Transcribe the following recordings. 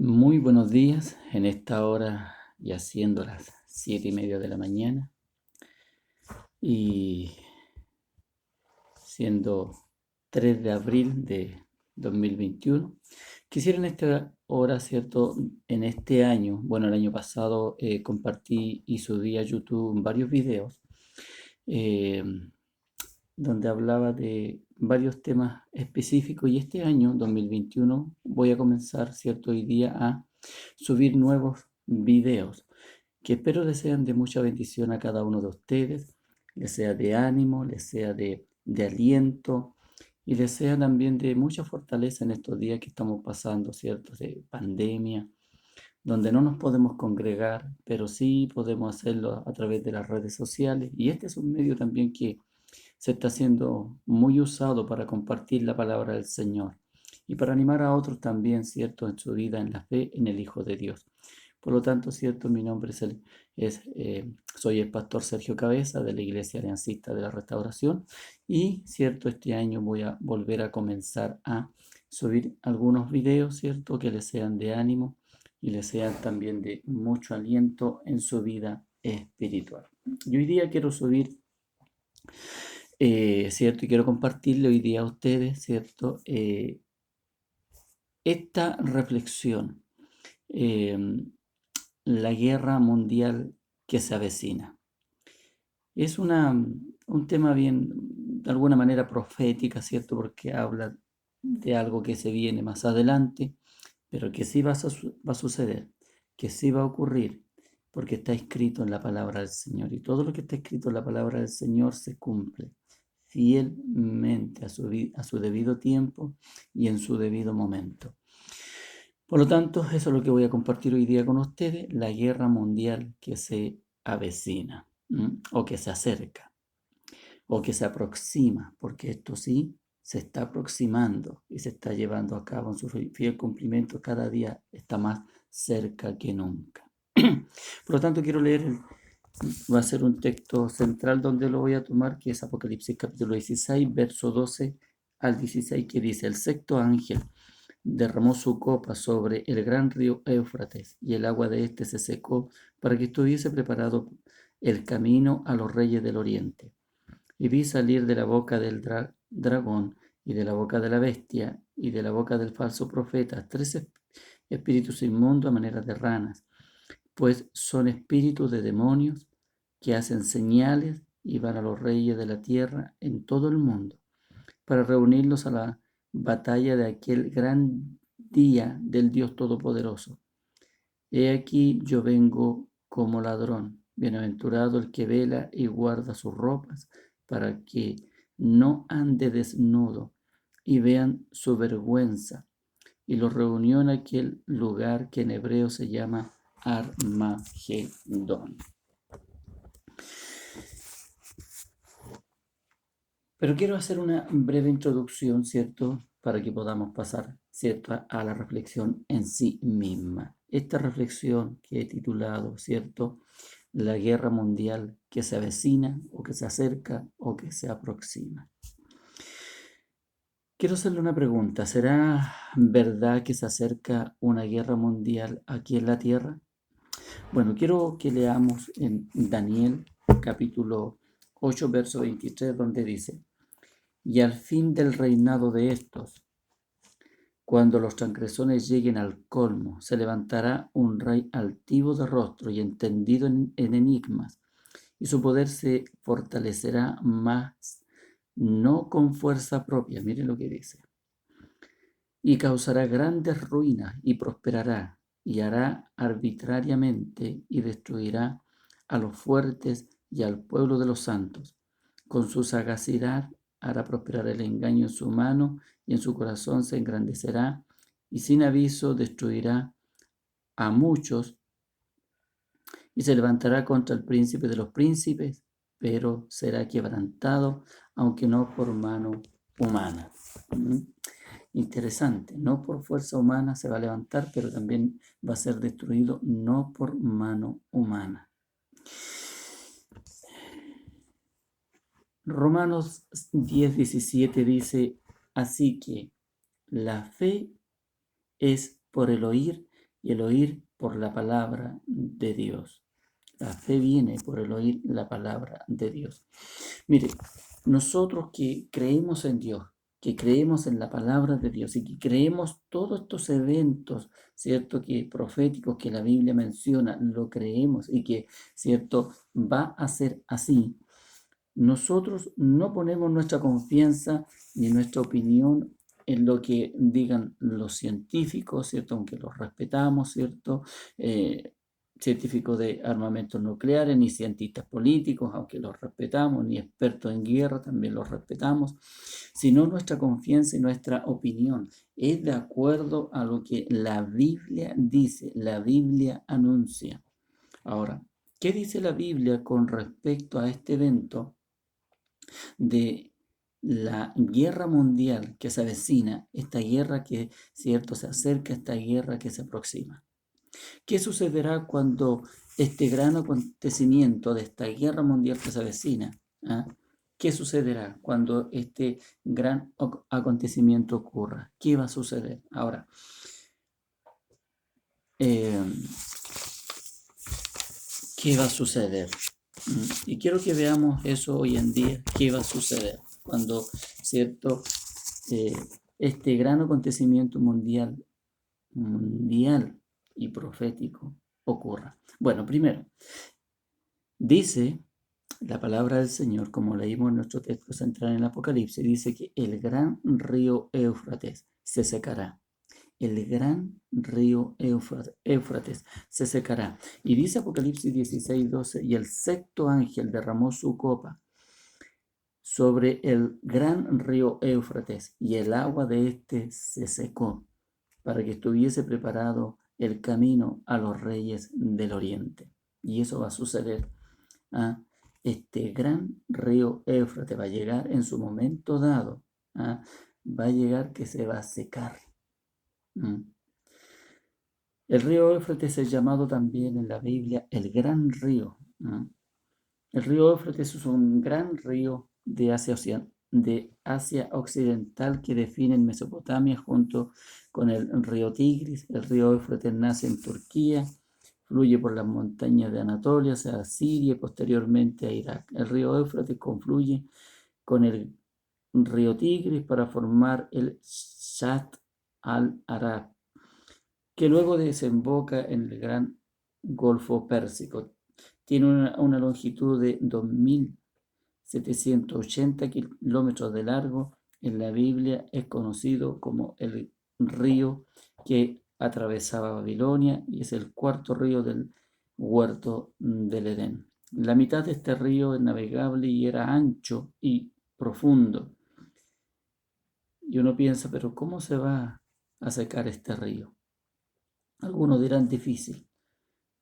Muy buenos días en esta hora, ya siendo las 7:30 de la mañana y siendo 3 de abril de 2021. Quisiera en esta hora, ¿cierto? En este año, bueno, el año pasado compartí y subí a YouTube varios videos eh, donde hablaba de varios temas específicos y este año, 2021, voy a comenzar, ¿cierto? Hoy día a subir nuevos videos que espero les sean de mucha bendición a cada uno de ustedes, les sea de ánimo, les sea de aliento y les sea también de mucha fortaleza en estos días que estamos pasando, ¿cierto? De pandemia, donde no nos podemos congregar, pero sí podemos hacerlo a través de las redes sociales. Y este es un medio también que se está siendo muy usado para compartir la palabra del Señor y para animar a otros también, ¿cierto?, en su vida, en la fe, en el Hijo de Dios. Por lo tanto, cierto, mi nombre soy el pastor Sergio Cabeza de la Iglesia Aliancista de la Restauración y, cierto, este año voy a volver a comenzar a subir algunos videos, cierto, que les sean de ánimo y les sean también de mucho aliento en su vida espiritual. Y hoy día quiero subir, cierto, y quiero compartirle hoy día a ustedes, cierto, esta reflexión. em, la guerra mundial que se avecina. Es un tema bien, de alguna manera profética, ¿cierto? Porque habla de algo que se viene más adelante, pero que sí va a suceder, que sí va a ocurrir, porque está escrito en la palabra del Señor. Y todo lo que está escrito en la palabra del Señor se cumple fielmente a su debido tiempo y en su debido momento. Por lo tanto, eso es lo que voy a compartir hoy día con ustedes, la guerra mundial que se avecina, o que se acerca, o que se aproxima, porque esto sí se está aproximando y se está llevando a cabo en su fiel cumplimiento, cada día está más cerca que nunca. Por lo tanto, quiero leer, va a ser un texto central donde lo voy a tomar, que es Apocalipsis capítulo 16, verso 12 al 16, que dice: el sexto ángel derramó su copa sobre el gran río Éufrates, y el agua de éste se secó para que estuviese preparado el camino a los reyes del oriente. Y vi salir de la boca del dragón, y de la boca de la bestia, y de la boca del falso profeta, tres espíritus inmundos a manera de ranas, pues son espíritus de demonios que hacen señales y van a los reyes de la tierra en todo el mundo para reunirlos a la batalla de aquel gran día del Dios Todopoderoso. He aquí yo vengo como ladrón. Bienaventurado el que vela y guarda sus ropas, para que no ande desnudo y vean su vergüenza. Y los reunió en aquel lugar que en hebreo se llama Armagedón. Pero quiero hacer una breve introducción, ¿cierto? Para que podamos pasar, ¿cierto?, a la reflexión en sí misma. Esta reflexión que he titulado, ¿cierto?, la guerra mundial que se avecina o que se acerca o que se aproxima. Quiero hacerle una pregunta. ¿Será verdad que se acerca una guerra mundial aquí en la tierra? Bueno, quiero que leamos en Daniel capítulo 8, verso 23, donde dice: y al fin del reinado de estos, cuando los transgresores lleguen al colmo, se levantará un rey altivo de rostro y entendido en enigmas, y su poder se fortalecerá más, no con fuerza propia, miren lo que dice, y causará grandes ruinas y prosperará, y hará arbitrariamente y destruirá a los fuertes y al pueblo de los santos. Con su sagacidad hará prosperar el engaño en su mano, y en su corazón se engrandecerá, y sin aviso destruirá a muchos, y se levantará contra el príncipe de los príncipes, pero será quebrantado, aunque no por mano humana. Interesante, no por fuerza humana se va a levantar, pero también va a ser destruido no por mano humana. Romanos 10:17 dice: así que la fe es por el oír y el oír por la palabra de Dios. La fe viene por el oír la palabra de Dios. Mire, nosotros que creemos en Dios, que creemos en la palabra de Dios y que creemos todos estos eventos, ¿cierto? Que proféticos que la Biblia menciona, lo creemos y que, ¿cierto? Va a ser así. Nosotros no ponemos nuestra confianza ni nuestra opinión en lo que digan los científicos, ¿cierto? Aunque los respetamos, ¿cierto? Científicos de armamentos nucleares, ni cientistas políticos, aunque los respetamos, ni expertos en guerra, también los respetamos, sino nuestra confianza y nuestra opinión es de acuerdo a lo que la Biblia dice, la Biblia anuncia. Ahora, ¿qué dice la Biblia con respecto a este evento de la guerra mundial que se avecina, esta guerra que, cierto, se acerca, esta guerra que se aproxima? ¿Qué sucederá cuando este gran acontecimiento de esta guerra mundial que se avecina, ¿ah? ¿Qué sucederá cuando este gran acontecimiento ocurra? ¿Qué va a suceder? Ahora, eh, ¿qué va a suceder? Y quiero que veamos eso hoy en día, qué va a suceder cuando, ¿cierto? Eh, este gran acontecimiento mundial y profético ocurra. Bueno, primero, dice la palabra del Señor, como leímos en nuestro texto central en el Apocalipsis, dice que el gran río Éufrates se secará. El gran río Éufrates se secará. Y dice Apocalipsis 16:12, y el sexto ángel derramó su copa sobre el gran río Éufrates, y el agua de éste se secó, para que estuviese preparado el camino a los reyes del oriente. Y eso va a suceder. ¿Ah? Este gran río Éufrates va a llegar en su momento dado. ¿Ah? Va a llegar que se va a secar. El río Éufrates es llamado también en la Biblia el gran río. El río Éufrates es un gran río de Asia Occidental que define Mesopotamia junto con el río Tigris. El río Éufrates nace en Turquía, fluye por las montañas de Anatolia hacia Siria y posteriormente a Irak. El río Éufrates confluye con el río Tigris para formar el Shatt al-Arab, que luego desemboca en el gran Golfo Pérsico. Tiene una longitud de 2.780 kilómetros de largo. En la Biblia es conocido como el río que atravesaba Babilonia y es el cuarto río del huerto del Edén. La mitad de este río es navegable y era ancho y profundo. Y uno piensa, pero ¿cómo se va a secar este río? Algunos dirán difícil,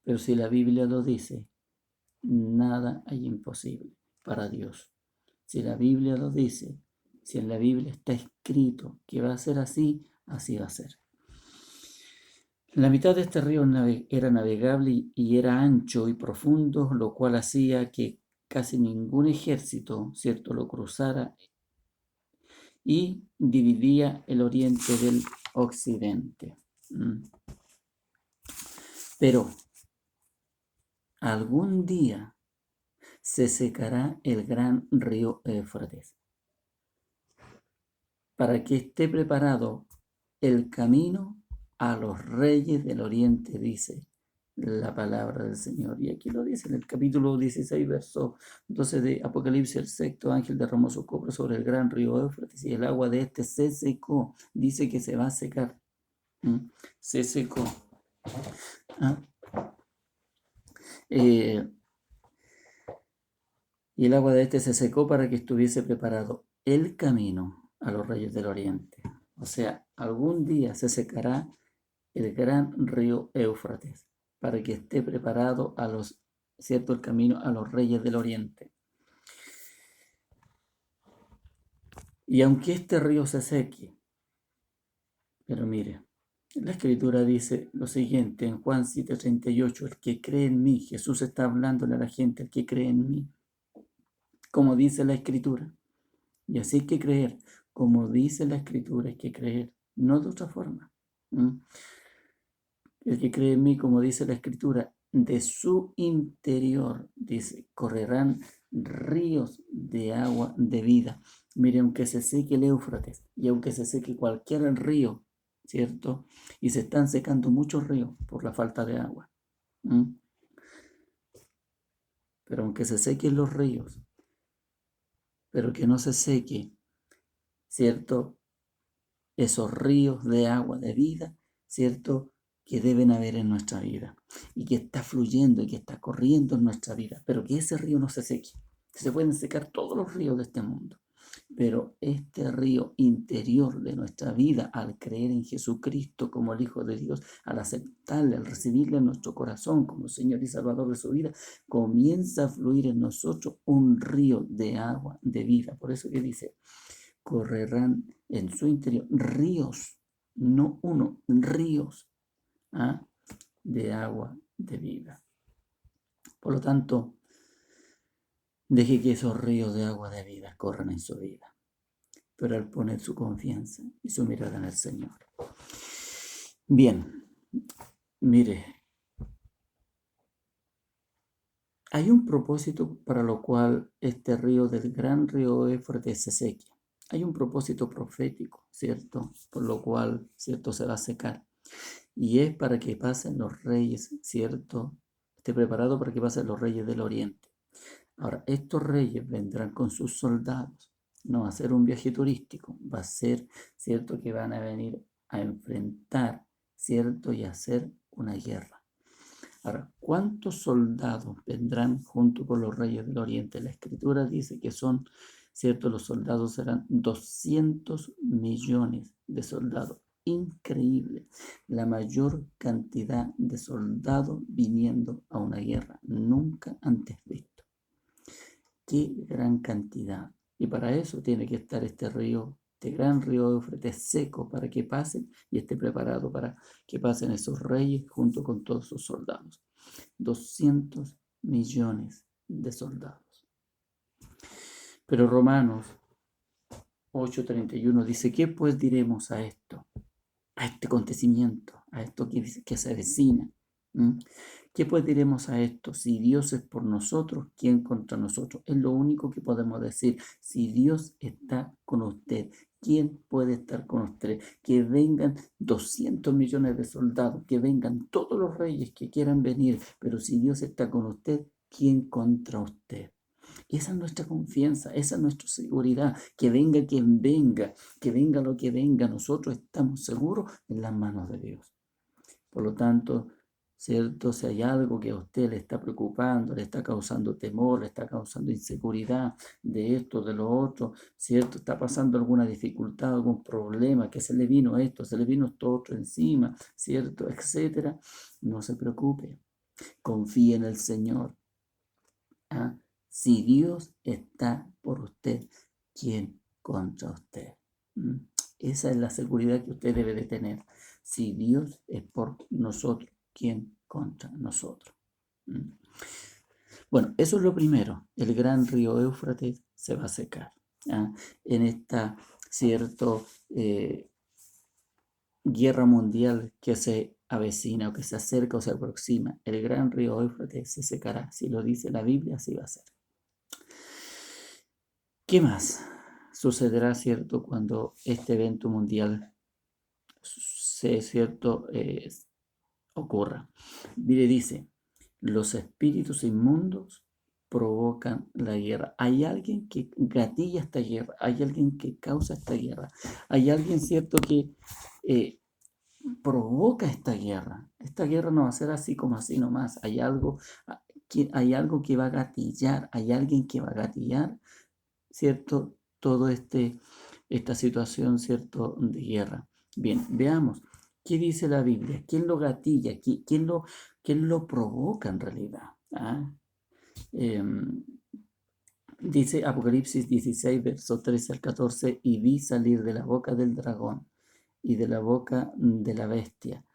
pero si la Biblia lo dice, nada hay imposible para Dios. Si la Biblia lo dice, si en la Biblia está escrito que va a ser así, así va a ser. La mitad de este río era navegable y era ancho y profundo, lo cual hacía que casi ningún ejército, ¿cierto?, lo cruzara, y dividía el oriente del occidente. Pero algún día se secará el gran río Éufrates, para que esté preparado el camino a los reyes del oriente, dice la palabra del Señor. Y aquí lo dice en el capítulo 16, verso 12 de Apocalipsis: el sexto ángel derramó su copa sobre el gran río Éufrates y el agua de este se secó. Dice que se va a secar. Se secó. Y el agua de este se secó para que estuviese preparado el camino a los reyes del oriente. O sea, algún día se secará el gran río Éufrates para que esté preparado el camino a los reyes del oriente. Y aunque este río se seque, pero mire, la escritura dice lo siguiente en Juan 7:38, el que cree en mí, Jesús está hablándole a la gente, el que cree en mí, como dice la escritura. Y así hay que creer, como dice la escritura, hay que creer, no de otra forma. El que cree en mí, como dice la Escritura, de su interior, dice, correrán ríos de agua de vida. Mire, aunque se seque el Éufrates y aunque se seque cualquier río, ¿cierto? Y se están secando muchos ríos por la falta de agua. Pero aunque se sequen los ríos, pero que no se seque, ¿cierto? Esos ríos de agua de vida, ¿cierto? Que deben haber en nuestra vida y que está fluyendo y que está corriendo en nuestra vida, pero que ese río no se seque. Se pueden secar todos los ríos de este mundo, pero este río interior de nuestra vida, al creer en Jesucristo como el Hijo de Dios, al aceptarle, al recibirle en nuestro corazón como Señor y Salvador de su vida, comienza a fluir en nosotros un río de agua de vida. Por eso que dice, correrán en su interior ríos, no uno, ríos, ¿ah?, de agua de vida. Por lo tanto, deje que esos ríos de agua de vida corran en su vida, pero al poner su confianza y su mirada en el Señor. Bien, mire, hay un propósito para lo cual este río del gran río Éufrates se seque. Hay un propósito profético, ¿cierto? Por lo cual, ¿cierto?, se va a secar. Y es para que pasen los reyes, ¿cierto? Esté preparado para que pasen los reyes del oriente. Ahora, estos reyes vendrán con sus soldados. No va a ser un viaje turístico, va a ser, ¿cierto?, que van a venir a enfrentar, ¿cierto?, y a hacer una guerra. Ahora, ¿cuántos soldados vendrán junto con los reyes del oriente? La escritura dice que son, ¿cierto?, los soldados serán 200 millones de soldados. Increíble, la mayor cantidad de soldados viniendo a una guerra nunca antes visto. Qué gran cantidad. Y para eso tiene que estar este río, este gran río Éufrates seco, para que pasen y esté preparado para que pasen esos reyes junto con todos sus soldados. 200 millones de soldados. Pero Romanos 8:31 dice, ¿qué pues diremos a esto? A este acontecimiento, a esto que se avecina. ¿Qué pues diremos a esto? Si Dios es por nosotros, ¿quién contra nosotros? Es lo único que podemos decir. Si Dios está con usted, ¿quién puede estar con usted? Que vengan 200 millones de soldados, que vengan todos los reyes que quieran venir, pero si Dios está con usted, ¿quién contra usted? Y esa es nuestra confianza, esa es nuestra seguridad. Que venga quien venga, que venga lo que venga, nosotros estamos seguros en las manos de Dios. Por lo tanto, ¿cierto? Si hay algo que a usted le está preocupando, le está causando temor, le está causando inseguridad de esto, de lo otro, ¿cierto? Está pasando alguna dificultad, algún problema, que se le vino esto, se le vino esto otro encima, ¿cierto? Etcétera. No se preocupe. Confíe en el Señor. ¿Ah? Si Dios está por usted, ¿quién contra usted? Esa es la seguridad que usted debe de tener. Si Dios es por nosotros, ¿quién contra nosotros? Bueno, eso es lo primero. El gran río Éufrates se va a secar. En esta, cierto, guerra mundial que se avecina o que se acerca o se aproxima, el gran río Éufrates se secará. Si lo dice la Biblia, así va a ser. ¿Qué más sucederá, cierto, cuando este evento mundial cierto, ocurra? Mire, dice, los espíritus inmundos provocan la guerra. Hay alguien que gatilla esta guerra, hay alguien que causa esta guerra, hay alguien, cierto, que provoca esta guerra. Esta guerra no va a ser así como así nomás. Hay algo que va a gatillar, hay alguien que va a gatillar, ¿cierto? Todo esta situación, ¿cierto?, de guerra. Bien, veamos, ¿qué dice la Biblia? ¿Quién lo gatilla? ¿Quién lo provoca en realidad? Dice Apocalipsis 16, verso 13 al 14, y vi salir de la boca del dragón y de la boca de la bestia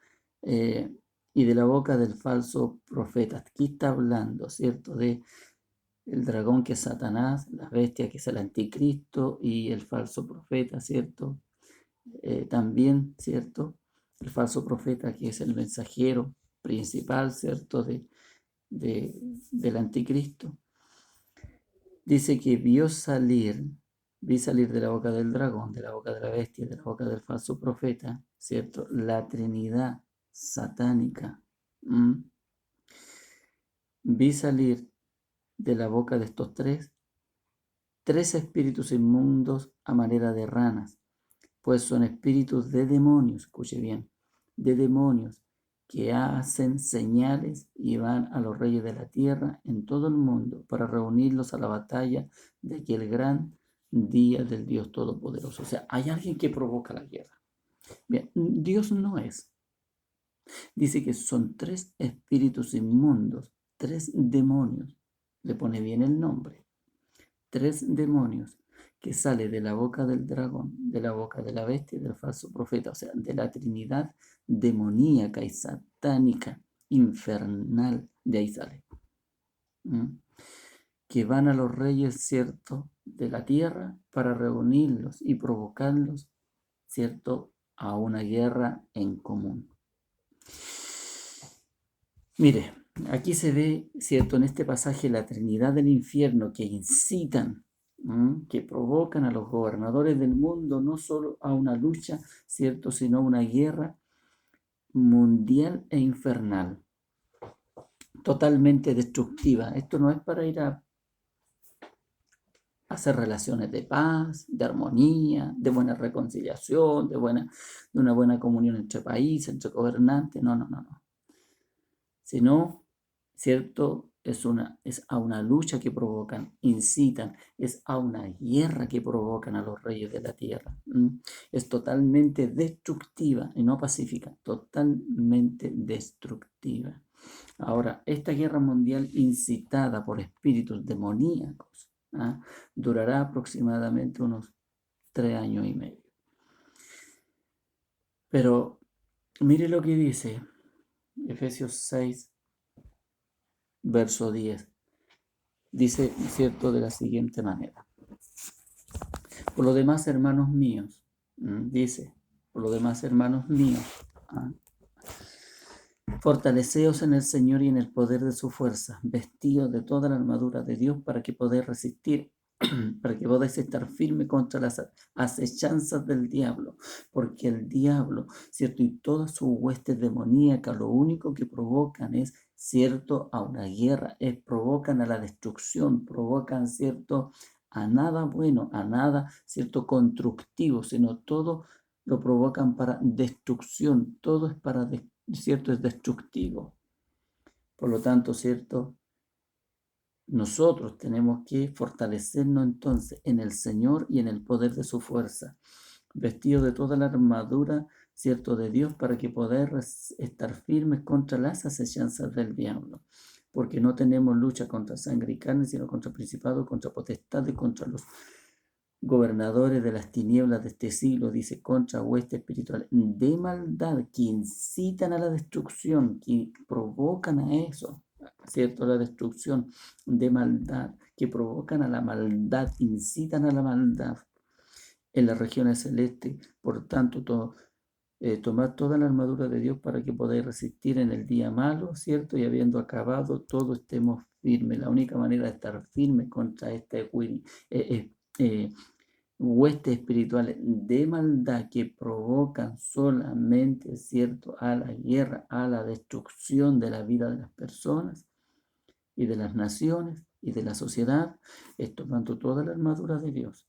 y de la boca del falso profeta. Aquí está hablando, ¿cierto?, de el dragón que es Satanás, la bestia que es el anticristo y el falso profeta, ¿cierto? También, ¿cierto? el falso profeta, que es el mensajero principal, ¿cierto?, del anticristo. Dice que vi salir de la boca del dragón, de la boca de la bestia, de la boca del falso profeta, ¿cierto?, la Trinidad satánica. Vi salir de la boca de estos tres espíritus inmundos a manera de ranas, pues son espíritus de demonios, escuche bien, de demonios que hacen señales y van a los reyes de la tierra en todo el mundo para reunirlos a la batalla de aquel gran día del Dios Todopoderoso. O sea, hay alguien que provoca la guerra. Bien, Dios no es. Dice que son tres espíritus inmundos, tres demonios. Le pone bien el nombre. Tres demonios que sale de la boca del dragón, de la boca de la bestia y del falso profeta, o sea, de la Trinidad demoníaca y satánica, infernal, de ahí sale. Que van a los reyes, ¿cierto?, de la tierra para reunirlos y provocarlos, ¿cierto?, a una guerra en común. Mire, aquí se ve, ¿cierto?, en este pasaje la Trinidad del infierno que incitan, que provocan a los gobernadores del mundo no solo a una lucha, ¿cierto?, sino a una guerra mundial e infernal, totalmente destructiva. Esto no es para ir a hacer relaciones de paz, de armonía, de buena reconciliación, de una buena comunión entre países, entre gobernantes, no. Sino, ¿cierto? Es a una lucha que provocan, incitan, es a una guerra que provocan a los reyes de la tierra. Es totalmente destructiva y no pacífica, totalmente destructiva. Ahora, esta guerra mundial incitada por espíritus demoníacos durará aproximadamente unos 3 años y medio. Pero mire lo que dice Efesios 6, verso 10. Dice, ¿cierto?, de la siguiente manera. Por lo demás, hermanos míos, dice, por lo demás, hermanos míos, fortaleceos en el Señor y en el poder de su fuerza, vestidos de toda la armadura de Dios para que podáis resistir, para que podáis estar firme contra las acechanzas del diablo, porque el diablo, ¿cierto?, y todas sus huestes demoníacas, lo único que provocan es, ¿cierto?, a una guerra, provocan a la destrucción, provocan, ¿cierto?, a nada bueno, a nada, ¿cierto?, constructivo, sino todo lo provocan para destrucción, todo es para ¿cierto?, es destructivo. Por lo tanto, ¿cierto?, nosotros tenemos que fortalecernos entonces en el Señor y en el poder de su fuerza, vestidos de toda la armadura, ¿cierto?, de Dios, para que poder estar firmes contra las acechanzas del diablo. Porque no tenemos lucha contra sangre y carne, sino contra principados, contra potestades, contra los gobernadores de las tinieblas de este siglo, dice, contra huestes espirituales de maldad que incitan a la destrucción, que provocan a eso, ¿cierto? La destrucción de maldad, que provocan a la maldad, incitan a la maldad en las regiones celestes. Por tanto, tomad toda la armadura de Dios para que podáis resistir en el día malo, ¿cierto? Y habiendo acabado todo, estemos firmes. La única manera de estar firmes contra este huestes espirituales de maldad que provocan solamente, ¿cierto?, a la guerra, a la destrucción de la vida de las personas y de las naciones y de la sociedad, es tomando toda la armadura de Dios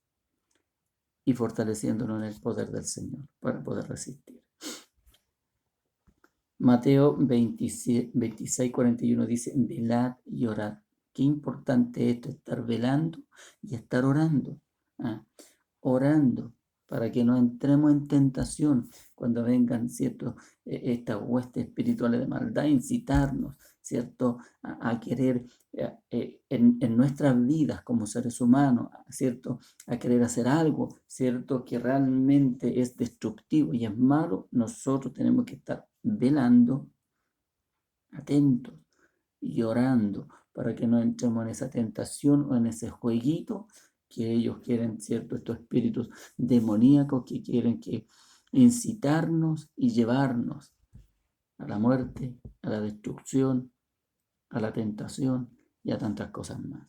y fortaleciéndonos en el poder del Señor para poder resistir. Mateo 26, 41 dice, velad y orad. Qué importante esto, estar velando y estar orando. Orando para que no entremos en tentación cuando vengan, ¿cierto?, estas huestes espirituales de maldad, incitarnos, ¿cierto?, a querer en nuestras vidas como seres humanos, ¿cierto?, a querer hacer algo, ¿cierto?, que realmente es destructivo y es malo. Nosotros tenemos que estar velando, atentos y orando para que no entremos en esa tentación o en ese jueguito que ellos quieren, ¿cierto?, estos espíritus demoníacos que quieren que incitarnos y llevarnos a la muerte, a la destrucción, a la tentación y a tantas cosas más.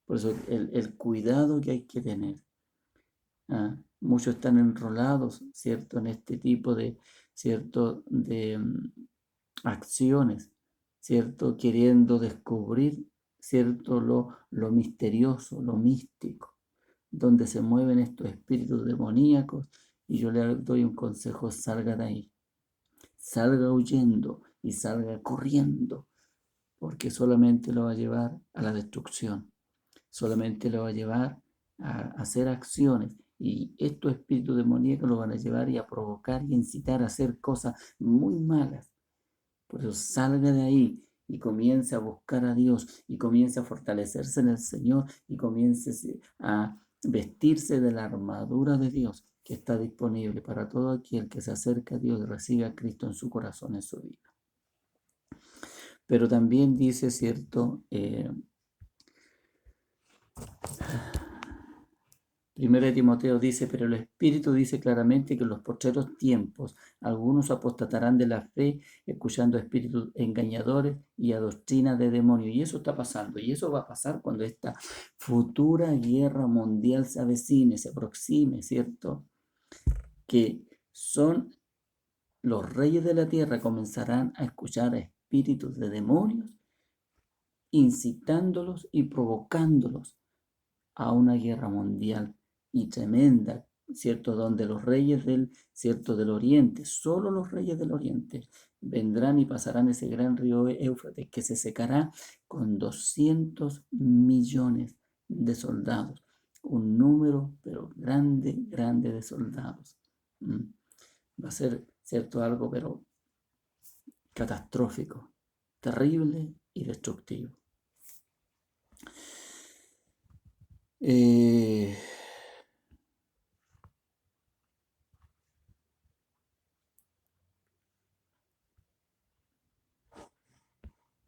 Por eso el cuidado que hay que tener. Muchos están enrolados, ¿cierto?, en este tipo de, ¿cierto?, de acciones, ¿cierto?, queriendo descubrir, ¿cierto?, lo misterioso, lo místico, donde se mueven estos espíritus demoníacos. Y yo le doy un consejo: salga de ahí, salga huyendo y salga corriendo, porque solamente lo va a llevar a la destrucción, solamente lo va a llevar a hacer acciones. Y estos espíritus demoníacos lo van a llevar y a provocar y incitar a hacer cosas muy malas. Por eso salga de ahí y comience a buscar a Dios y comience a fortalecerse en el Señor y comience a vestirse de la armadura de Dios, que está disponible para todo aquel que se acerca a Dios y recibe a Cristo en su corazón, en su vida. Pero también dice, ¿cierto? Primero de Timoteo dice: pero el Espíritu dice claramente que en los postreros tiempos algunos apostatarán de la fe, escuchando espíritus engañadores y a doctrina de demonios. Y eso está pasando, y eso va a pasar cuando esta futura guerra mundial se avecine, se aproxime, ¿cierto? Que son los reyes de la tierra comenzarán a escuchar a espíritus de demonios, incitándolos y provocándolos a una guerra mundial y tremenda, ¿cierto? Donde los reyes ¿cierto?, del oriente, solo los reyes del oriente, vendrán y pasarán ese gran río Éufrates, que se secará con 200 millones de soldados. Un número, pero grande, grande de soldados. Va a ser, ¿cierto?, algo, pero catastrófico, terrible y destructivo.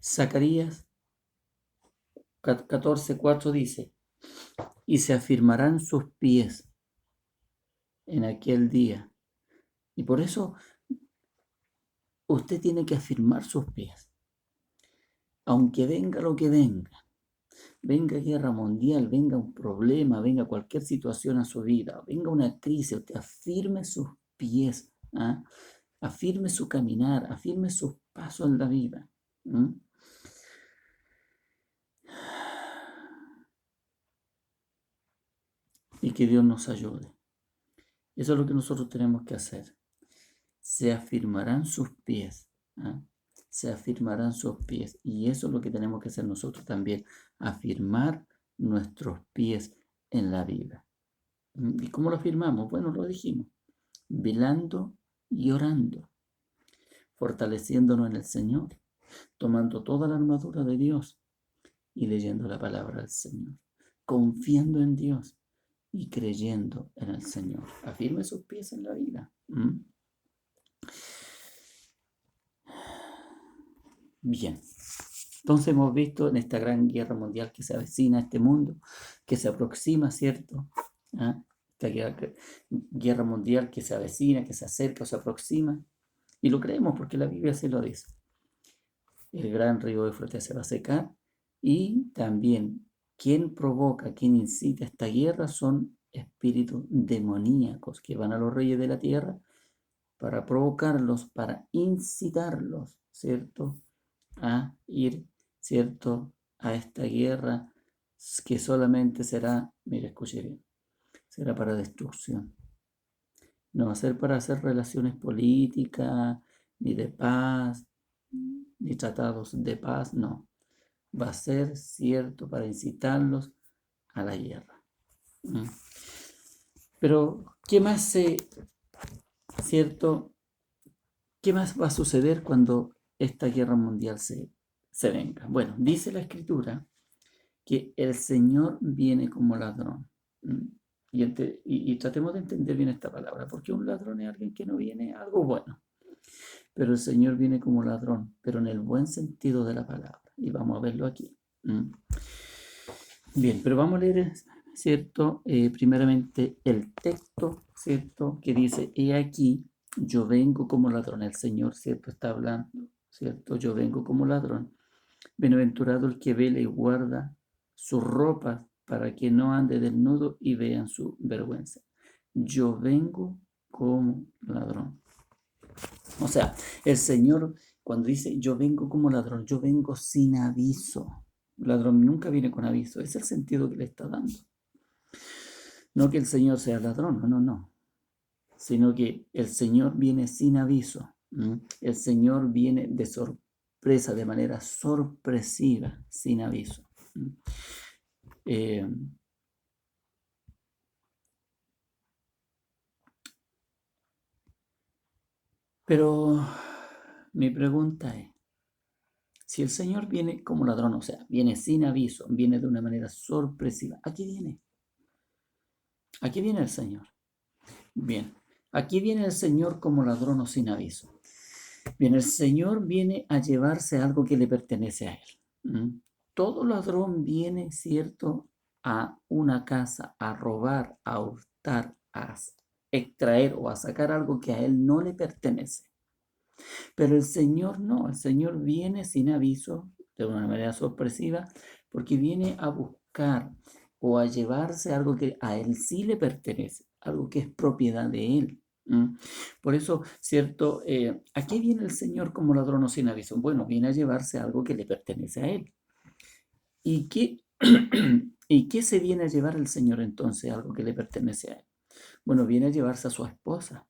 Zacarías 14:4 dice: y se afirmarán sus pies en aquel día. Y por eso usted tiene que afirmar sus pies. Aunque venga lo que venga, venga guerra mundial, venga un problema, venga cualquier situación a su vida, venga una crisis, usted afirme sus pies, afirme su caminar, afirme sus pasos en la vida. Y que Dios nos ayude. Eso es lo que nosotros tenemos que hacer. Se afirmarán sus pies. Se afirmarán sus pies. Y eso es lo que tenemos que hacer nosotros también. Afirmar nuestros pies en la vida. ¿Y cómo lo afirmamos? Bueno, lo dijimos. Velando y orando. Fortaleciéndonos en el Señor. Tomando toda la armadura de Dios. Y leyendo la palabra del Señor. Confiando en Dios. Y creyendo en el Señor. Afirme sus pies en la vida. Bien, entonces hemos visto en esta gran guerra mundial que se avecina a este mundo, que se aproxima, ¿cierto? Esta guerra mundial que se avecina, que se acerca o se aproxima, y lo creemos porque la Biblia así lo dice. El gran río Éufrates se va a secar, y también quien provoca, quien incita esta guerra son espíritus demoníacos que van a los reyes de la tierra para provocarlos, para incitarlos, ¿cierto?, a ir, ¿cierto?, a esta guerra que solamente será, mire, escuche bien, será para destrucción. No va a ser para hacer relaciones políticas, ni de paz, ni tratados de paz, no. Va a ser, ¿cierto?, para incitarlos a la guerra. Pero, ¿qué más ¿cierto? ¿Qué más va a suceder cuando esta guerra mundial se venga? Bueno, dice la Escritura que el Señor viene como ladrón. Y tratemos de entender bien esta palabra, porque un ladrón es alguien que no viene a algo bueno. Pero el Señor viene como ladrón, pero en el buen sentido de la palabra. Y vamos a verlo aquí. Bien, pero vamos a leer, ¿cierto? Primeramente el texto, ¿cierto?, que dice: he aquí, Yo vengo como ladrón. El Señor, ¿cierto? Está hablando, ¿cierto? Yo vengo como ladrón. Bienaventurado el que vela y guarda su ropa para que no ande desnudo y vean su vergüenza. Yo vengo como ladrón. O sea, el Señor cuando dice yo vengo como ladrón, yo vengo sin aviso. El ladrón nunca viene con aviso. Ese es el sentido que le está dando. No que el Señor sea ladrón, no. Sino que el Señor viene sin aviso. El Señor viene de sorpresa, de manera sorpresiva, sin aviso. Eh, pero mi pregunta es, si el Señor viene como ladrón, o sea, viene sin aviso, viene de una manera sorpresiva, ¿a qué viene? ¿A qué viene el Señor? Bien, aquí viene el Señor como ladrón o sin aviso. Bien, el Señor viene a llevarse algo que le pertenece a Él. Todo ladrón viene, ¿cierto?, a una casa a robar, a hurtar, a extraer o a sacar algo que a Él no le pertenece. Pero el Señor no, el Señor viene sin aviso, de una manera sorpresiva, porque viene a buscar o a llevarse algo que a Él sí le pertenece, algo que es propiedad de Él. Por eso, ¿cierto? ¿A qué viene el Señor como ladrón o sin aviso? Bueno, viene a llevarse algo que le pertenece a Él. ¿Y qué, ¿Y qué se viene a llevar el Señor entonces, algo que le pertenece a Él? Bueno, viene a llevarse a su esposa,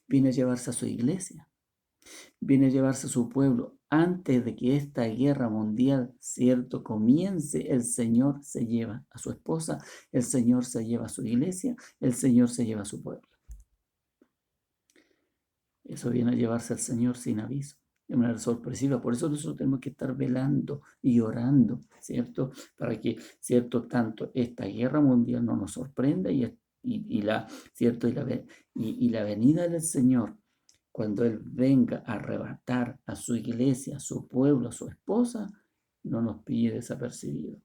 viene a llevarse a su iglesia, viene a llevarse a su pueblo. Antes de que esta guerra mundial, ¿cierto?, comience, el Señor se lleva a su esposa, el Señor se lleva a su iglesia, el Señor se lleva a su pueblo. Eso viene a llevarse al Señor sin aviso, de manera sorpresiva. Por eso nosotros tenemos que estar velando y orando, ¿cierto? Para que, ¿cierto?, tanto esta guerra mundial no nos sorprenda ¿cierto? Y la venida del Señor, cuando Él venga a arrebatar a su iglesia, a su pueblo, a su esposa, no nos pille desapercibido.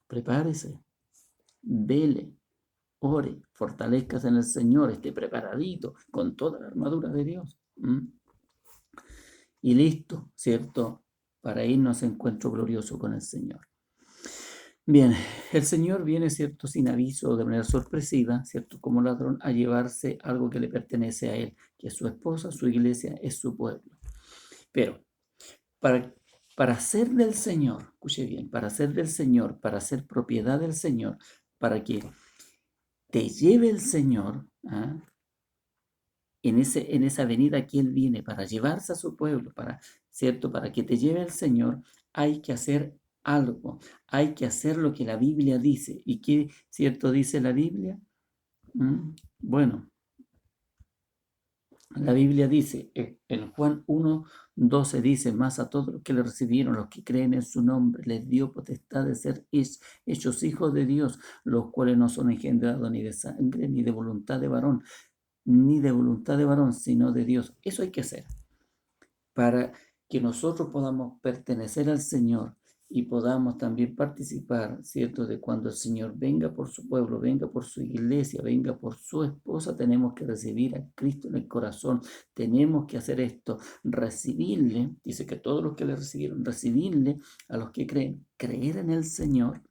Prepárese, vele, ore, fortalezcas en el Señor, esté preparadito con toda la armadura de Dios. Y listo, ¿cierto? Para irnos a encuentro glorioso con el Señor. Bien, el Señor viene, ¿cierto?, sin aviso, de manera sorpresiva, ¿cierto?, como ladrón, a llevarse algo que le pertenece a Él, que es su esposa, su iglesia, es su pueblo. Pero para ser del Señor, escuche bien, para ser del Señor, para ser propiedad del Señor, para que te lleve el Señor, en esa venida que Él viene para llevarse a su pueblo, ¿cierto? Para que te lleve el Señor, hay que hacer algo, hay que hacer lo que la Biblia dice. ¿Y qué, cierto, dice la Biblia? Bueno, la Biblia dice, en Juan 1:12 dice, más a todos los que le recibieron, los que creen en su nombre, les dio potestad de ser hechos hijos de Dios, los cuales no son engendrados ni de sangre, ni de voluntad de varón, sino de Dios. Eso hay que hacer para que nosotros podamos pertenecer al Señor y podamos también participar, ¿cierto?, de cuando el Señor venga por su pueblo, venga por su iglesia, venga por su esposa, tenemos que recibir a Cristo en el corazón, tenemos que hacer esto, recibirle, dice que todos los que le recibieron, recibirle a los que creen, creer en el Señor,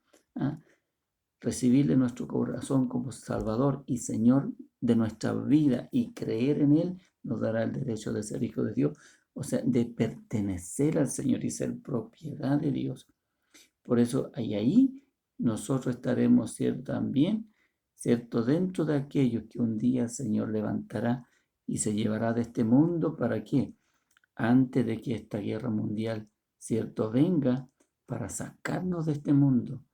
recibirle nuestro corazón como Salvador y Señor de nuestra vida y creer en Él, nos dará el derecho de ser hijo de Dios, o sea, de pertenecer al Señor y ser propiedad de Dios. Por eso ahí nosotros estaremos, ¿cierto?, también, ¿cierto?, dentro de aquellos que un día el Señor levantará y se llevará de este mundo. ¿Para qué? Antes de que esta guerra mundial, ¿cierto?, venga para sacarnos de este mundo,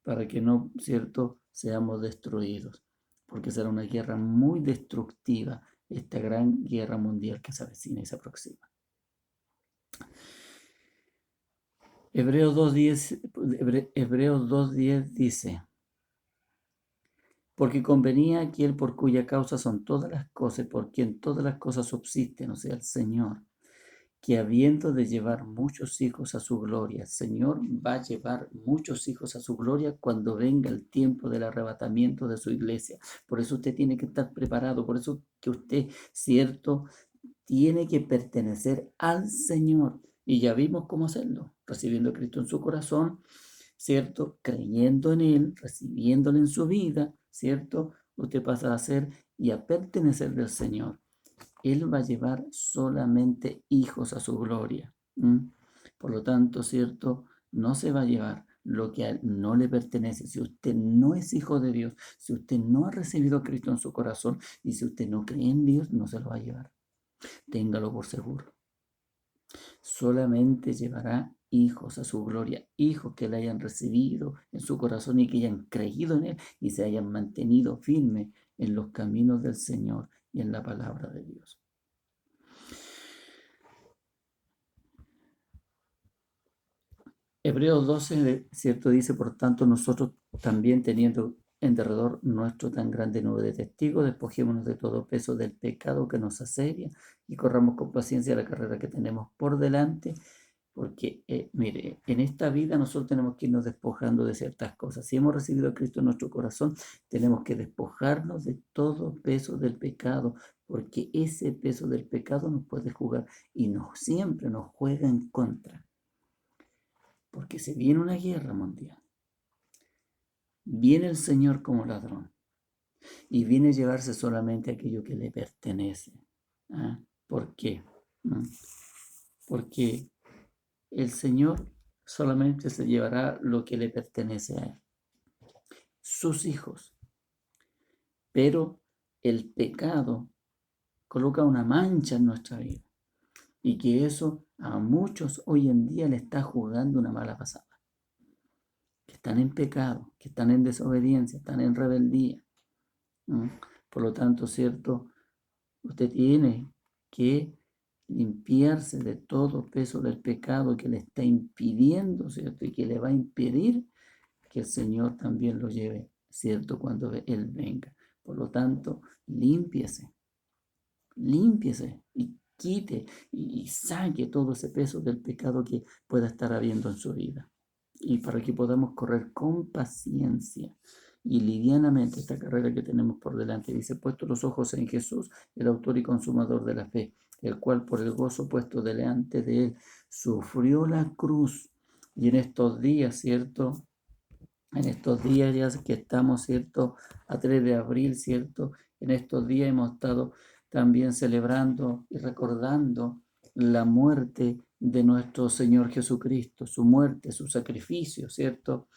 para que no, ¿cierto?, seamos destruidos, porque será una guerra muy destructiva, esta gran guerra mundial que se avecina y se aproxima. Hebreos 2:10 dice, porque convenía aquel por cuya causa son todas las cosas, por quien todas las cosas subsisten, o sea, el Señor, que habiendo de llevar muchos hijos a su gloria, el Señor va a llevar muchos hijos a su gloria cuando venga el tiempo del arrebatamiento de su iglesia. Por eso usted tiene que estar preparado, por eso que usted, cierto, tiene que pertenecer al Señor. Y ya vimos cómo hacerlo, recibiendo a Cristo en su corazón, ¿cierto? Creyendo en Él, recibiéndole en su vida, ¿cierto? Usted pasa a ser y a pertenecer del Señor. Él va a llevar solamente hijos a su gloria. Por lo tanto, ¿cierto? No se va a llevar lo que a él no le pertenece. Si usted no es hijo de Dios, si usted no ha recibido a Cristo en su corazón y si usted no cree en Dios, no se lo va a llevar. Téngalo por seguro. Solamente llevará hijos a su gloria, hijos que le hayan recibido en su corazón y que hayan creído en Él y se hayan mantenido firmes en los caminos del Señor y en la palabra de Dios. Hebreos 12, ¿cierto? Dice, por tanto, nosotros también teniendo en derredor nuestro tan grande nube de testigos, despojémonos de todo peso del pecado que nos asedia y corramos con paciencia la carrera que tenemos por delante, porque, mire, en esta vida nosotros tenemos que irnos despojando de ciertas cosas. Si hemos recibido a Cristo en nuestro corazón, tenemos que despojarnos de todo peso del pecado, porque ese peso del pecado nos puede jugar y siempre nos juega en contra. Porque se viene una guerra mundial. Viene el Señor como ladrón y viene a llevarse solamente aquello que le pertenece. ¿Ah? ¿Por qué? Porque el Señor solamente se llevará lo que le pertenece a Él, sus hijos. Pero el pecado coloca una mancha en nuestra vida y que eso a muchos hoy en día le está jugando una mala pasada. Que están en pecado, que están en desobediencia, están en rebeldía. Por lo tanto, ¿cierto? Usted tiene que limpiarse de todo peso del pecado que le está impidiendo, ¿cierto? Y que le va a impedir que el Señor también lo lleve, ¿cierto? Cuando Él venga. Por lo tanto, límpiese y quite y saque todo ese peso del pecado que pueda estar habiendo en su vida. Y para que podamos correr con paciencia y livianamente esta carrera que tenemos por delante. Dice, puesto los ojos en Jesús, el autor y consumador de la fe, el cual por el gozo puesto delante de él sufrió la cruz. Y en estos días, ¿cierto? En estos días ya que estamos, ¿cierto? A 3 de abril, ¿cierto? En estos días hemos estado también celebrando y recordando la muerte de nuestro Señor Jesucristo, su muerte, su sacrificio, ¿cierto?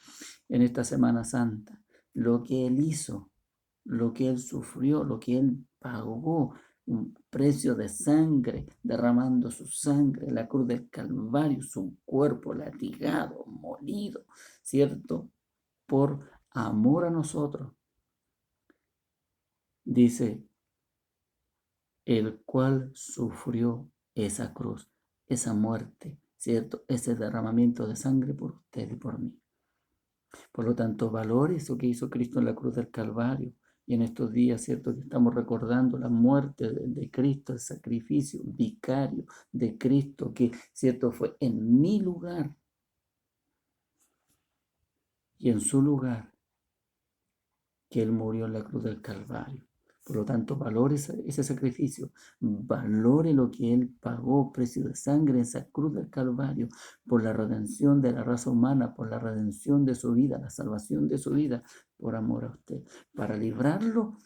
En esta Semana Santa, lo que Él hizo, lo que Él sufrió, lo que Él pagó, un precio de sangre, derramando su sangre en la cruz del Calvario, su cuerpo latigado, molido, ¿cierto? Por amor a nosotros. Dice, el cual sufrió esa cruz, esa muerte, ¿cierto? Ese derramamiento de sangre por usted y por mí. Por lo tanto, valore eso que hizo Cristo en la cruz del Calvario. Y en estos días, ¿cierto? Que estamos recordando la muerte de Cristo, el sacrificio vicario de Cristo, que, ¿cierto? Fue en mi lugar y en su lugar que Él murió en la cruz del Calvario. Por lo tanto, valore ese sacrificio, valore lo que Él pagó, precio de sangre en esa cruz del Calvario, por la redención de la raza humana, por la redención de su vida, la salvación de su vida, por amor a usted, para librarlo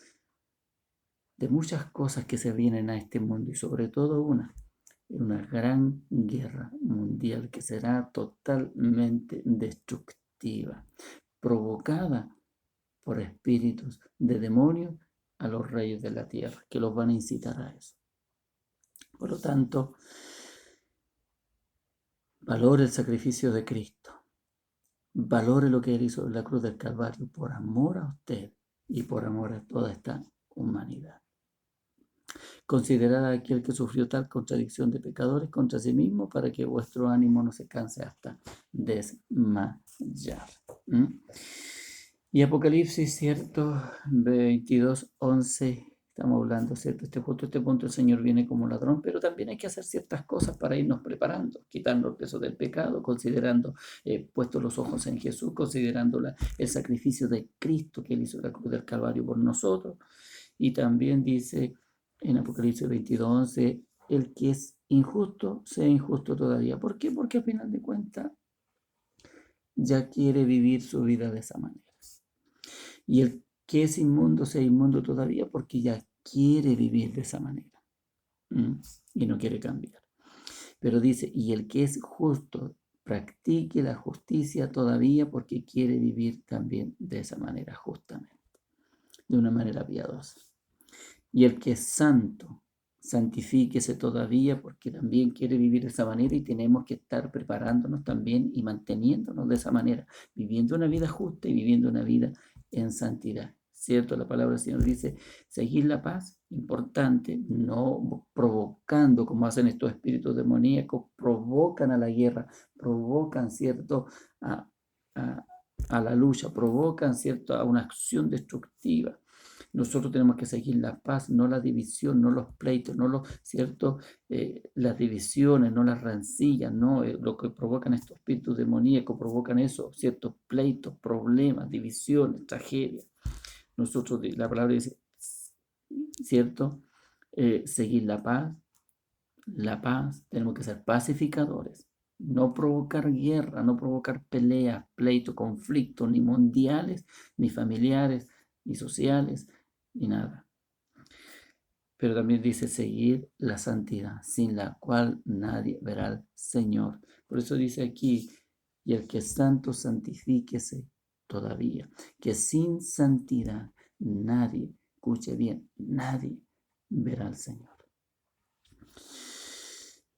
de muchas cosas que se vienen a este mundo y sobre todo una gran guerra mundial que será totalmente destructiva, provocada por espíritus de demonios a los reyes de la tierra, que los van a incitar a eso. Por lo tanto, valore el sacrificio de Cristo, valore lo que Él hizo en la cruz del Calvario por amor a usted y por amor a toda esta humanidad. Considerad a aquel que sufrió tal contradicción de pecadores contra sí mismo para que vuestro ánimo no se canse hasta desmayar. Y Apocalipsis, ¿cierto? 22, 11 Estamos hablando, ¿cierto? Justo este punto el Señor viene como ladrón, pero también hay que hacer ciertas cosas para irnos preparando, quitando el peso del pecado, considerando, puestos los ojos en Jesús, considerando el sacrificio de Cristo que Él hizo en la cruz del Calvario por nosotros. Y también dice en Apocalipsis 22:11, el que es injusto, sea injusto todavía. ¿Por qué? Porque al final de cuentas ya quiere vivir su vida de esa manera. Y el que es inmundo, sea inmundo todavía porque ya quiere vivir de esa manera. Y no quiere cambiar. Pero dice, y el que es justo, practique la justicia todavía porque quiere vivir también de esa manera, justamente, de una manera piadosa. Y el que es santo, santifíquese todavía porque también quiere vivir de esa manera y tenemos que estar preparándonos también y manteniéndonos de esa manera, viviendo una vida justa y viviendo una vida en santidad. ¿Cierto? La palabra del Señor dice, seguir la paz, importante, no provocando como hacen estos espíritus demoníacos, provocan a la guerra, provocan, ¿cierto?, a, a la lucha, provocan, ¿cierto?, a una acción destructiva. Nosotros tenemos que seguir la paz, no la división, no los pleitos, no los, ¿cierto? Las divisiones, no las rencillas, no lo que provocan estos espíritus demoníacos, provocan eso, ciertos pleitos, problemas, divisiones, tragedias. Nosotros, la palabra dice, ¿cierto? Seguir la paz, tenemos que ser pacificadores, no provocar guerra, no provocar peleas, pleitos, conflictos, ni mundiales, ni familiares, ni sociales, ni nada. Pero también dice seguir la santidad, sin la cual nadie verá al Señor. Por eso dice aquí, y el que es santo, santifíquese todavía, que sin santidad nadie, escuche bien, nadie verá al Señor.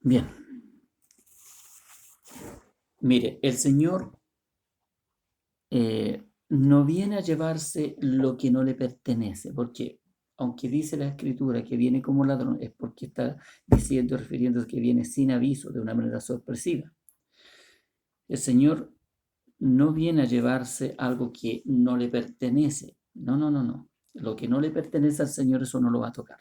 Bien, mire, el Señor no viene a llevarse lo que no le pertenece, porque aunque dice la Escritura que viene como ladrón, es porque está diciendo, refiriéndose que viene sin aviso, de una manera sorpresiva. El Señor no viene a llevarse algo que no le pertenece. No, no, no, no. Lo que no le pertenece al Señor, eso no lo va a tocar.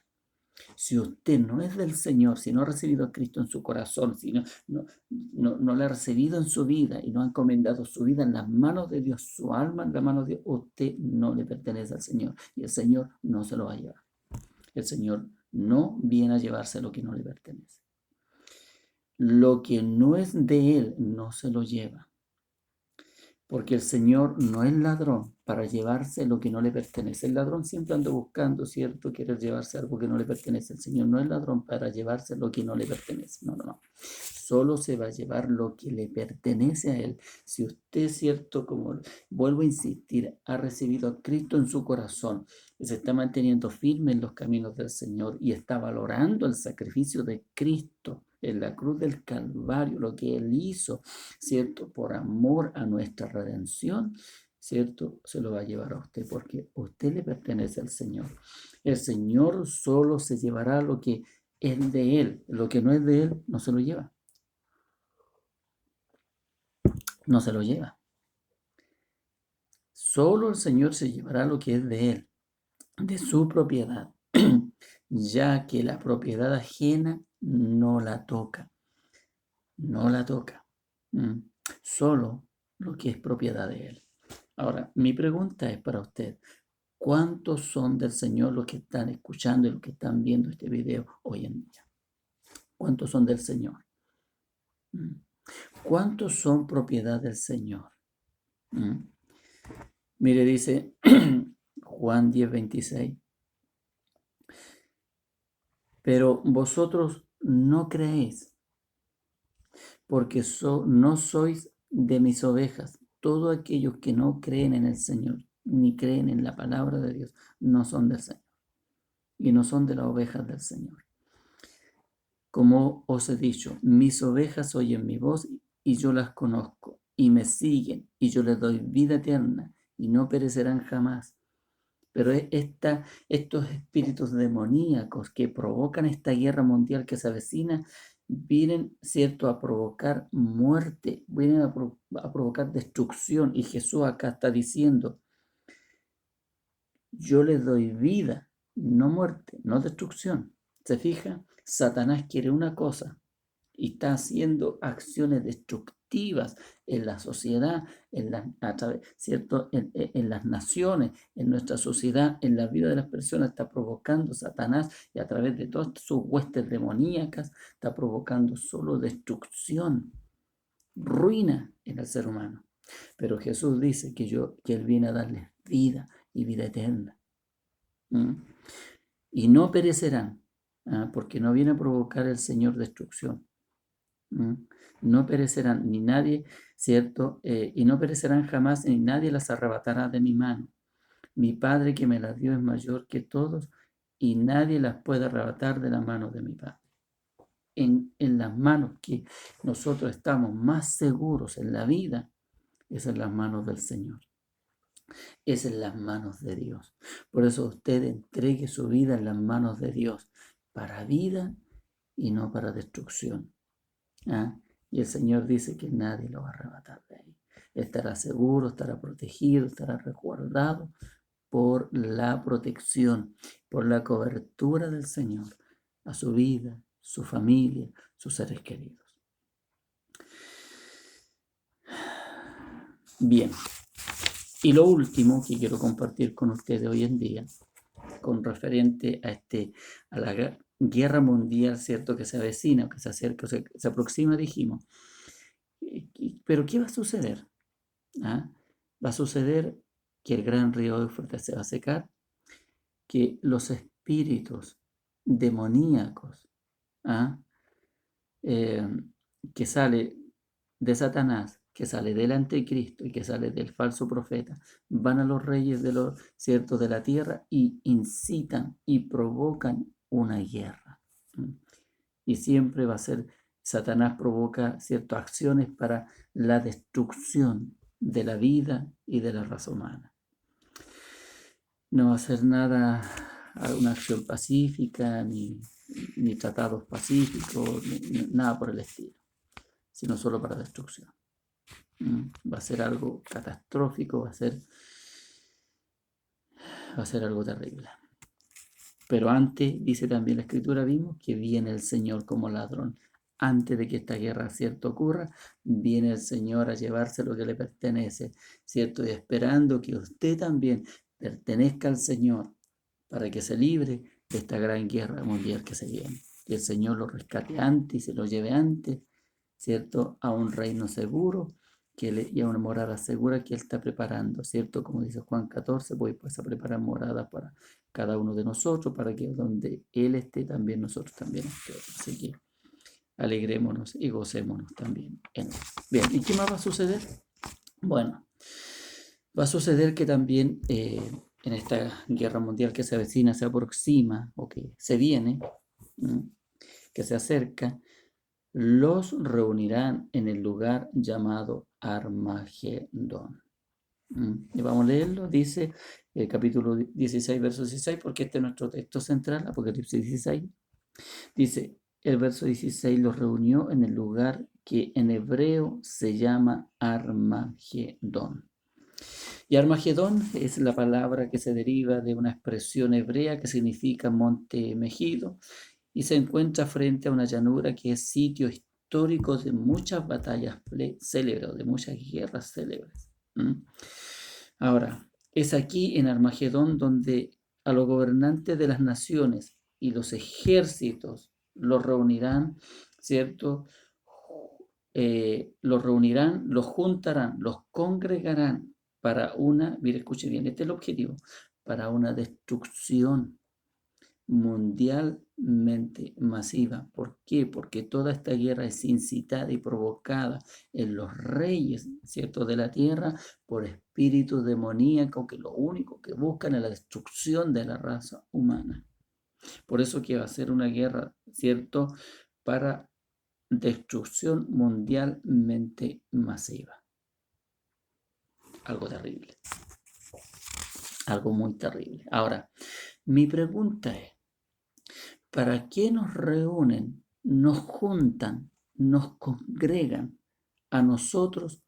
Si usted no es del Señor, si no ha recibido a Cristo en su corazón, si no lo ha recibido en su vida y no ha encomendado su vida en las manos de Dios, su alma en las manos de Dios, usted no le pertenece al Señor y el Señor no se lo va a llevar. El Señor no viene a llevarse lo que no le pertenece. Lo que no es de Él no se lo lleva. Porque el Señor no es ladrón para llevarse lo que no le pertenece. El ladrón siempre anda buscando, ¿cierto? Quiere llevarse algo que no le pertenece. El Señor no es ladrón para llevarse lo que no le pertenece. No, no, no. Solo se va a llevar lo que le pertenece a Él. Si usted, ¿cierto? Como vuelvo a insistir, ha recibido a Cristo en su corazón y se está manteniendo firme en los caminos del Señor y está valorando el sacrificio de Cristo en la cruz del Calvario, lo que Él hizo, ¿cierto? Por amor a nuestra redención, ¿cierto? Se lo va a llevar a usted porque usted le pertenece al Señor. El Señor solo se llevará lo que es de Él. Lo que no es de Él no se lo lleva. No se lo lleva. Solo el Señor se llevará lo que es de Él, de su propiedad, ya que la propiedad ajena no la toca. No la toca. Solo lo que es propiedad de Él. Ahora, mi pregunta es para usted. ¿Cuántos son del Señor los que están escuchando y los que están viendo este video hoy en día? ¿Cuántos son del Señor? ¿Cuántos son propiedad del Señor? Mire, dice Juan 10:26. Pero vosotros no creéis, porque no sois de mis ovejas. Todos aquellos que no creen en el Señor, ni creen en la palabra de Dios, no son del Señor. Y no son de las ovejas del Señor. Como os he dicho, mis ovejas oyen mi voz y yo las conozco y me siguen y yo les doy vida eterna y no perecerán jamás. Pero estos espíritus demoníacos que provocan esta guerra mundial que se avecina, vienen, ¿cierto?, a provocar muerte, vienen a provocar destrucción. Y Jesús acá está diciendo, yo les doy vida no muerte, no destrucción. ¿Se fija? Satanás quiere una cosa y está haciendo acciones destructivas en la sociedad, ¿cierto? En las naciones, en nuestra sociedad, en la vida de las personas, está provocando Satanás y a través de todas sus huestes demoníacas, está provocando solo destrucción, ruina en el ser humano. Pero Jesús dice que Él viene a darles vida y vida eterna. ¿Mm? Y no perecerán, porque no viene a provocar el Señor destrucción. No perecerán ni nadie, ¿cierto? Y no perecerán jamás, ni nadie las arrebatará de mi mano. Mi Padre que me las dio es mayor que todos, y nadie las puede arrebatar de la mano de mi Padre. En las manos que nosotros estamos más seguros en la vida, es en las manos del Señor, es en las manos de Dios. Por eso usted entregue su vida en las manos de Dios, para vida y no para destrucción. ¿Ah? Y el Señor dice que nadie lo va a arrebatar de ahí. Estará seguro, estará protegido, estará resguardado por la protección, por la cobertura del Señor a su vida, su familia, sus seres queridos. Bien, y lo último que quiero compartir con ustedes hoy en día, con referente a la guerra mundial, ¿cierto? Que se avecina, que se acerca, se aproxima, dijimos. Pero ¿qué va a suceder? ¿Ah? Va a suceder que el gran río Éufrates se va a secar, que los espíritus demoníacos, ¿ah? eh, que sale de Satanás, que sale del anticristo y que sale del falso profeta, van a los reyes de los ciertos de la tierra y incitan y provocan una guerra. Y siempre va a ser, Satanás provoca ciertas acciones para la destrucción de la vida y de la raza humana. No va a ser nada, una acción pacífica, ni tratados pacíficos, nada por el estilo, sino solo para destrucción. Va a ser algo catastrófico, va a ser algo terrible. Pero antes, dice también la Escritura, vimos que viene el Señor como ladrón. Antes de que esta guerra, ¿cierto?, ocurra, viene el Señor a llevarse lo que le pertenece, ¿cierto? Y esperando que usted también pertenezca al Señor para que se libre de esta gran guerra mundial que se viene. Que el Señor lo rescate antes y se lo lleve antes, ¿cierto?, a un reino seguro y a una morada segura que Él está preparando, ¿cierto? Como dice Juan 14, voy pues a preparar morada para cada uno de nosotros, para que donde Él esté, también nosotros también estemos. Así que alegrémonos y gocémonos también en Él. Bien, ¿y qué más va a suceder? Bueno, va a suceder que también en esta guerra mundial que se avecina, se aproxima o que se viene, que se acerca, los reunirán en el lugar llamado Armagedón. Y vamos a leerlo, dice el capítulo 16, verso 16, porque este es nuestro texto central, Apocalipsis 16. Dice, el verso 16 los reunió en el lugar que en hebreo se llama Armagedón. Y Armagedón es la palabra que se deriva de una expresión hebrea que significa monte mejido y se encuentra frente a una llanura que es sitio histórico de muchas batallas célebres, de muchas guerras célebres. Ahora, es aquí en Armagedón donde a los gobernantes de las naciones y los ejércitos los reunirán, ¿cierto? Los reunirán, los juntarán, los congregarán para una, mire, escuche bien, este es el objetivo, para una destrucción mundialmente masiva. ¿Por qué? Porque toda esta guerra es incitada y provocada en los reyes, ¿cierto?, de la tierra por espíritus demoníacos que lo único que buscan es la destrucción de la raza humana. Por eso que va a ser una guerra, ¿cierto?, para destrucción mundialmente masiva. Algo terrible. Algo muy terrible. Ahora, mi pregunta es, ¿para qué nos reúnen, nos juntan, nos congregan a nosotros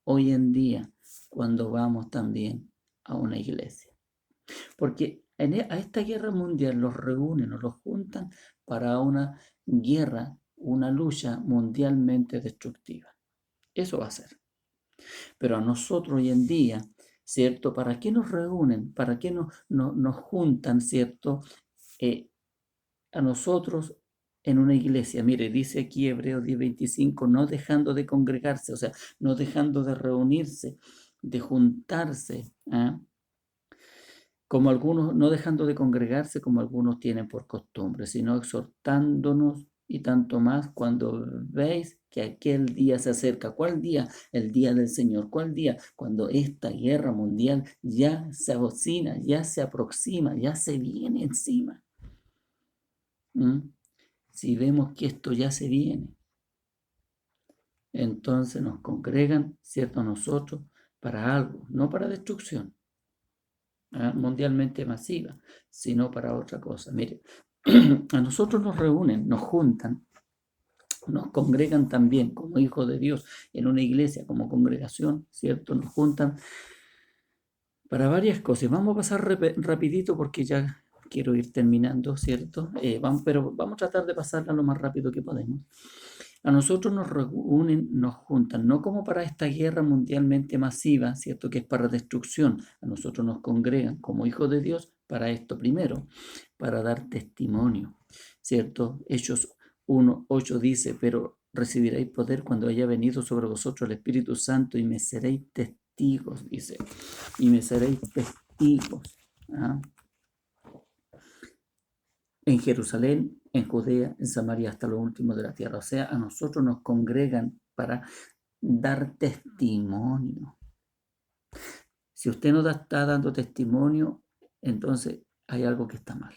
hoy en día cuando vamos también a una iglesia? Porque a esta guerra mundial los reúnen o los juntan para una guerra, una lucha mundialmente destructiva. Eso va a ser. Pero a nosotros hoy en día, ¿cierto? ¿Para qué nos reúnen? ¿Para qué nos juntan, ¿cierto? A nosotros en una iglesia. Mire, dice aquí Hebreos 10:25, no dejando de congregarse, o sea, no dejando de reunirse, de juntarse, ¿ah? Como algunos, no dejando de congregarse como algunos tienen por costumbre, sino exhortándonos y tanto más cuando veis que aquel día se acerca. ¿Cuál día? El día del Señor. ¿Cuál día? Cuando esta guerra mundial ya se avecina, ya se aproxima, ya se viene encima. ¿Mm? Si vemos que esto ya se viene, entonces nos congregan, ¿cierto? Nosotros para algo, no para destrucción, mundialmente masiva, sino para otra cosa. Mire, a nosotros nos reúnen, nos juntan, nos congregan también como hijos de Dios en una iglesia, como congregación, ¿cierto? Nos juntan para varias cosas. Vamos a pasar rapidito porque ya quiero ir terminando, ¿cierto? Pero vamos a tratar de pasarla lo más rápido que podemos. A nosotros nos reúnen, nos juntan, no como para esta guerra mundialmente masiva, ¿cierto? Que es para destrucción. A nosotros nos congregan como hijos de Dios para esto primero, para dar testimonio, ¿cierto? Hechos 1:8 dice, pero recibiréis poder cuando haya venido sobre vosotros el Espíritu Santo y me seréis testigos, dice, y me seréis testigos. ¿Ah? En Jerusalén, en Judea, en Samaria, hasta lo último de la tierra. O sea, a nosotros nos congregan para dar testimonio. Si usted no está dando testimonio, entonces hay algo que está mal.